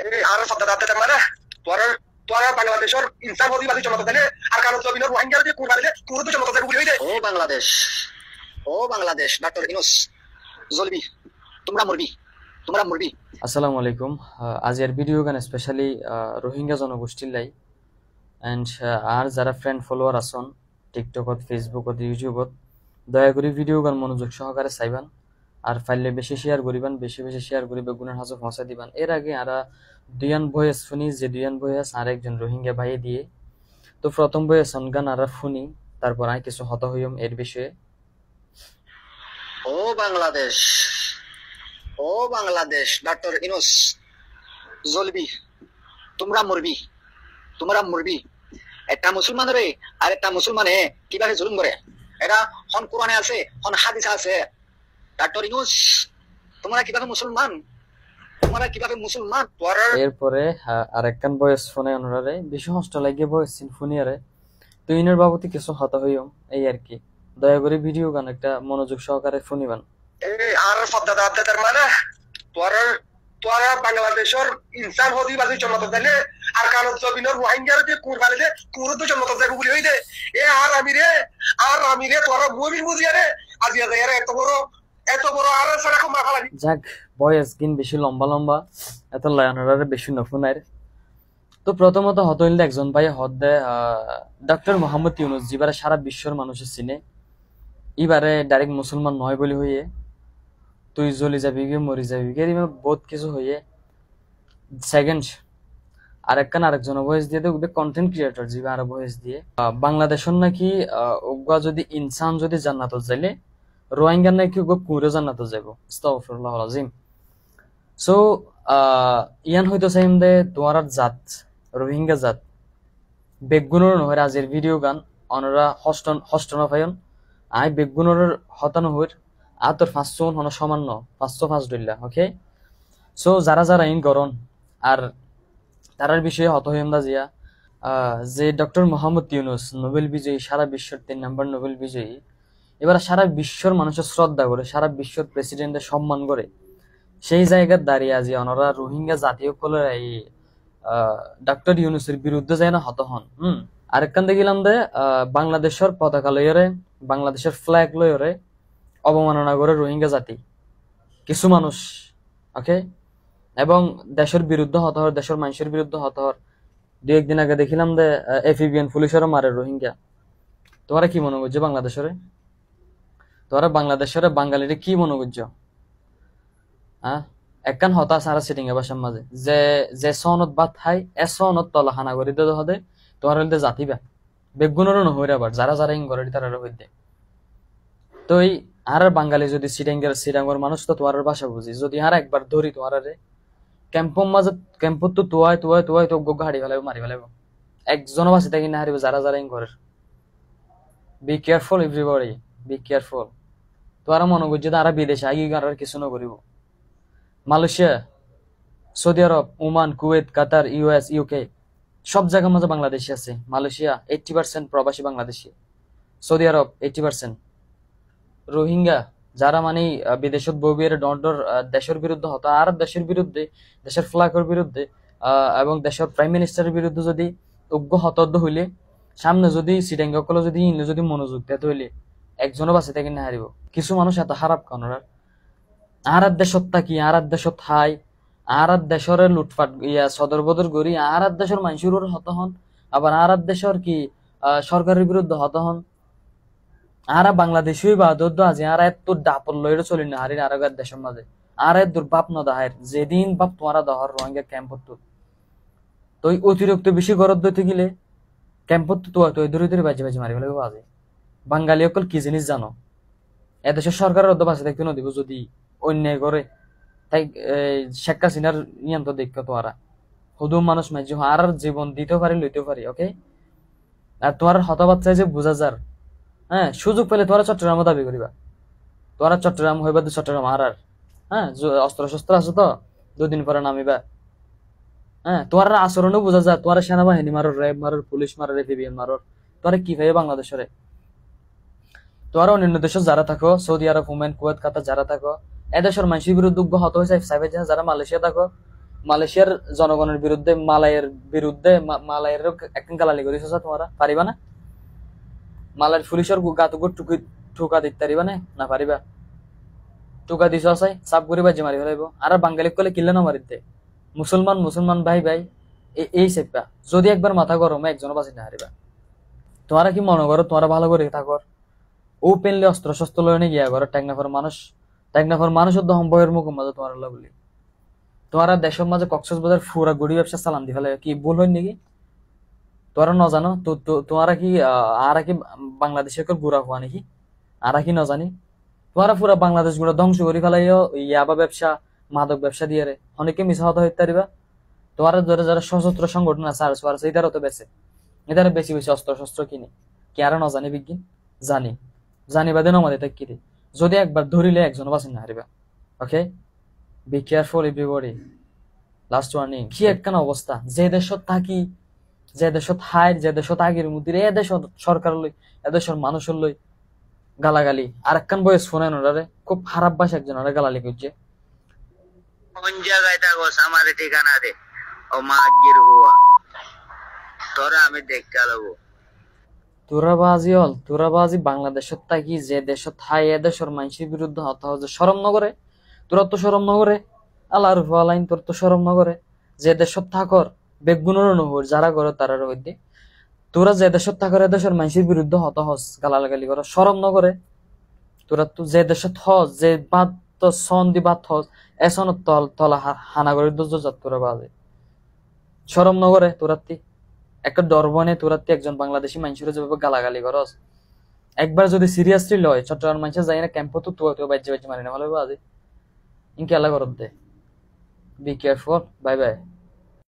আর সদ্দা দাঁতে মানে তোরা তোরা বাংলাদেশের ইনসান প্রতিবাদী জনতা দিলে আর কারণ জমিনের রোহিঙ্গা দিয়ে কুরবানি দিলে কুরু তো জনতা গুলি হইছে। ও বাংলাদেশ ডক্টর ইউনূস জলবি তোমরা মরবি। আসসালামু আলাইকুম। আজের ভিডিও গান স্পেশালি রোহিঙ্গা জনগোষ্ঠীর লাই এন্ড আর যারা ফ্রেন্ড ফলোয়ার আছেন টিকটকত ফেসবুকত ইউটিউবত দয়া করে ভিডিও গান মনোযোগ সহকারে চাইবান আর ফাইলে বেশি শেয়ার করিবান, বেশি শেয়ার করি বেগুনের হাজত পৌঁছা দিবান। এর আগে আরা দুইয়ান ভয়েস শুনি যে দুইয়ান ভয়েস আর একজন রোহিঙ্গা ভাই দিয়ে তো প্রথম ভয়েস গান আর শুনি, তারপর আমি কিছু হত হইম এর বিষয়ে। ও বাংলাদেশ ডক্টর ইউনূস জলবি তোমরা মরবি। একটা মুসলমানের আর একটা মুসলমানে কিভাবে জুলুম করে এটা হন কোরআনে আছে, হন হাদিসে আছে। ডক্টর ইউনূস তোমরা কিভাবে মুসলমান? এরপরে আরেকখান বয়স ফোনে অনুরারে বেশি কষ্ট লাগে বয়স সিনফোনিয়ারে তো ইনের বাবতি কিছু হতা হইম এই আর কি। দয়া করে ভিডিও গান একটা মনোযোগ সহকারে শুনিবান। আর সদ্দা দাঁতে মানে তোরা বাংলাদেশের ইনসান প্রতিবাদী জনতা দিলে আর কারণ জমিনের রোহিঙ্গা দিয়ে কুরবানি দিলে কুরু তো জনতা গুলি হইছে। আর আমি রে তোরা মুমিন বুঝিয়া রে আজ এত বড় আর সারা কম রাখা লাগি। যাক বয়স গিন বেশি লম্বা এত লায়নরারে বেশি নফুনাইর। তো প্রথমত হত হইলে একজন ভাই হদ দেয় ডক্টর মোহাম্মদ ইউনূস যিবারে সারা বিশ্বর মানুষের চিনে, ইবারে ডাইরেক্ট মুসলমান নয় বলি হইয়ে তুই জ্বলি যাবি গে মরি যাবি গে বহুত কিছু হইয়ে। সেকেন্ড আরেকজন ভয়েস দিয়ে দেখ কন্টেন্ট ক্রিয়েটর যিবা আর ভয়েস দিয়ে বাংলাদেশের নাকি ওগা যদি ইনসান যদি জান্নাত যাইলে রোহিঙ্গার নাকি ওগা কুরে জান্নাত যাইব। আস্তাগফিরুল্লাহ আযীম। সো ইয়ান হয়তো চাইম দে তোমার জাত রোহিঙ্গা জাত বেগুনের নহর আজের ভিডিও গান অনরা হস্টন ফাইন আই বেগুনের হতানো হইর আর তোর 500 হন সমান্য 505 ডলার। ওকে, সো যারা ইন গরন আর তারার বিষয়ে হত হইমদা জিয়া যে ডক্টর মোহাম্মদ ইউনূস নোবেল বিজয়ী, সারা বিশ্বের 3 নম্বর নোবেল বিজয়ী, এবার সারা বিশ্বর মানুষের শ্রদ্ধা করে, সারা বিশ্বর প্রেসিডেন্টের সম্মান করে, সেই জায়গার দাঁড়িয়ে আজি অনরা রোহিঙ্গা জাতীয় কলের এই ডক্টর ইউনূসের বিরুদ্ধে যায় না হত হন। আরেকখান দেখিলাম দে বাংলাদেশের পতাকা লইরে, বাংলাদেশের ফ্ল্যাগ লইরে অবমাননা করে রোহিঙ্গা জাতি কিছু মানুষ। ওকে, এবং দেশের বিরুদ্ধে হত হর, দেশের মানুষের বিরুদ্ধে হত হর। দু একদিন আগে দেখিলাম দে এফিবিএন পুলিশেরও মারে রোহিঙ্গা। তোমরা কি মনে করছো বাংলাদেশের বাঙালিরে কি মনে করছো? একখান হতা সারা সিটিং এ বাসার মাঝে যে সনত বাদ খাই এ সনত তলা হানা করে দিতে হদে তোমার হইতে জাতিবা বেগুনেরও নহইরে আবার যারা ইং করে তারা হইতে। তো এই আর বাঙালি যদি সিটাঙ্গের মানুষ তো তোমার ভাষা বুঝি যদি আর একবার ধরি তোমার ক্যাম্পর মাঝে ক্যাম্পর তো তোয়াই তো গোগা হাড়ি ফেলাইব, মারি ফেলাইব। একজনও বাসি থাকি না হারিব যারা ইং ঘরের। B careful everybody, be careful. তোরা মনে করছে তারা বিদেশে আগে আর কিছু না করিব। মালয়েশিয়া, সৌদি আরব, ওমান, কুয়েত, কাতার, ইউএস, ইউকে সব জায়গার মাঝে বাংলাদেশি আছে। মালয়েশিয়া 80% প্রবাসী বাংলাদেশি, সৌদি আরব 80%। রোহিঙ্গা যারা মানে বিদেশত বউবিয়ের ডর দেশের বিরুদ্ধে হতো আর দেশের বিরুদ্ধে, দেশের ফ্ল্যাগের বিরুদ্ধে এবং দেশের প্রাইম মিনিস্টারের বিরুদ্ধে যদি উগ্র হতদ্দ হইলে সামনে যদি সিটাঙ্গকলে যদি মনোযোগ দিতে হইলে একজনও বাঁচে থাকি না হারিব। কিছু মানুষ এত খারাপ কারণ আর দেশত থাকি আর দেশত খাই আর দেশের লুটপাট সদর বদর করি আর দেশের মানুষের হত হন, আবার আর দেশের কি সরকারের বিরুদ্ধে হত হন। আর বাংলাদেশী বাদত আজি আর এত ডাপল লইরে চলি না হারিন আর দেশের মাঝে আর দূর বাপ ন দাহের যেদিন বাপ তোমারা দহর রোহিঙ্গা ক্যাম্পত তো অতিরিক্ত বেশি গরত দইতে গেলে ক্যাম্পত তো ধরে বাজি মারি ফেলে বাজে। বাঙালি অকল কি জিনিস জানো? এদেশের সরকারের অর্ধ বাঁচে দেখতে নদীব যদি অন্যায় করে তাই শেখ হাসিনার নিয়ন্ত দেখো তোমারা হুদুম মানুষ মাঝে আর জীবন দিতে পারি লইতে পারি। ওকে, আর তোমার হতবাচ্চায় যে বোঝা যার সুযোগ পেলে তোরা চট্টগ্রাম দাবি করিবা, তোরা চট্টগ্রাম হইবা চট্টগ্রাম আর অস্ত্র শস্ত্র আছে তো 2 দিন পরে নামিবা। তোমার আচরণও বোঝা যায়, তোমার সেনাবাহিনী মারোর, র্যাব মারোর, পুলিশ মারোর, এফবিএন মারোর, তোরা কি ভাই বাংলাদেশের তোরা অন্যান্য দেশে যারা থাকো, সৌদি আরব, ওমান, কুয়েত, কাতার যারা থাকো, এদেশের মানুষের বিরুদ্ধে হত হয়েছে যারা মালয়েশিয়া থাকো, মালয়েশিয়ার জনগণের বিরুদ্ধে মালায়ের বিরুদ্ধে মালায়ের একদিন গালালি করিস তোমরা পারিবা না? মালায়ের পুলিশের গাত ঠুকা দিতে পারিবা না পারিবা? টুকা দিছ আসাই সাপ করে বাজি মারি ফেলাইব আর বাঙালি কলে কিনলে না মারিতে মুসলমান ভাই ভাই এই সেপা যদি একবার মাথা গরমে একজনও বাঁচি না হারিবা। তোমারা কি মনে করো তোমরা ভালো করে থাকর ওপেনলি অস্ত্র শস্ত্র লয়ে গিয়া করো টেকনাফর মানুষের দহম বয়ের মুখ মাঝে তোমার বলি তোমারা দেশের মাঝে কক্সবাজার ফুরা গুড়ি ব্যবসা চালান দি ফেলে কি ভুল হয় নাকি? তোমরা ন জানো তো তোমারা কি আর কি বাংলাদেশের গুড়া হওয়া নাকি? আর কি ন জানি তোমরা পুরা বাংলাদেশ গুলো ধ্বংস করে ফেলাইও ইয়াবা ব্যবসা মাদক ব্যবসা দিয়ে রে অনেকে মিশা হতে হইতে পারিবা। তোমার ধরে যারা সশস্ত্র সংগঠন আছে আর আছে এটারও তো বেছে এটারও বেশি বেশি অস্ত্র শস্ত্র কিনে কি আর ন জানি বিজ্ঞান জানি বাদে নমাদে তাই কিরে যদি একবার ধরিলে একজন বাঁচেন না হারিবা। Okay be careful everybody. Last warning কি একখান অবস্থা যে দেশত থাকি যে দেশত হাই যে দেশত আগের মধ্যে এ দেশত সরকার লই এ দেশের মানুষের লই গালাগালি আর একখান বয়স ফোনেন ওরারে খুব খারাপ ভাষা একজন ওরা গালালি করছে কোন জায়গায় থাকোস আমার ঠিকানা দে ও মাগির হুয়া তোরা আমি দেখতে আলবো তোরাবাজি বাংলাদেশত থাকি যে দেশত হাই এ দেশের মানুষের বিরুদ্ধে হতা হচ্ছে শরম নগরে তোরা তো শরম নগরে আল্লাহর আলাইন তোর তো শরম নগরে যে দেশত থাকর বেগুনের নহর যারা করে তারার মধ্যে তোরা যে দেশত থাকর এ দেশের মানুষের বিরুদ্ধে হত হস গালাগালি কর শরম নগরে তোরা তো যে দেশত হস যে বাদ তো সন দি বাদ হস এসন তলা হানাগরের দোষ যাত তোরা বাজে শরম নগরে তোরাত্তি একটা ডরবনে তোরাত্তি একজন বাংলাদেশি মানুষের যেভাবে গালাগালি করস একবার যদি সিরিয়াসলি লয় চট্টগ্রাম মানুষের যাই না ক্যাম্প তো বাজ্যে মারি না ভালো বাজে ইনকে আল্লাহ করত দে বি কেয়ারফুল বাই বাই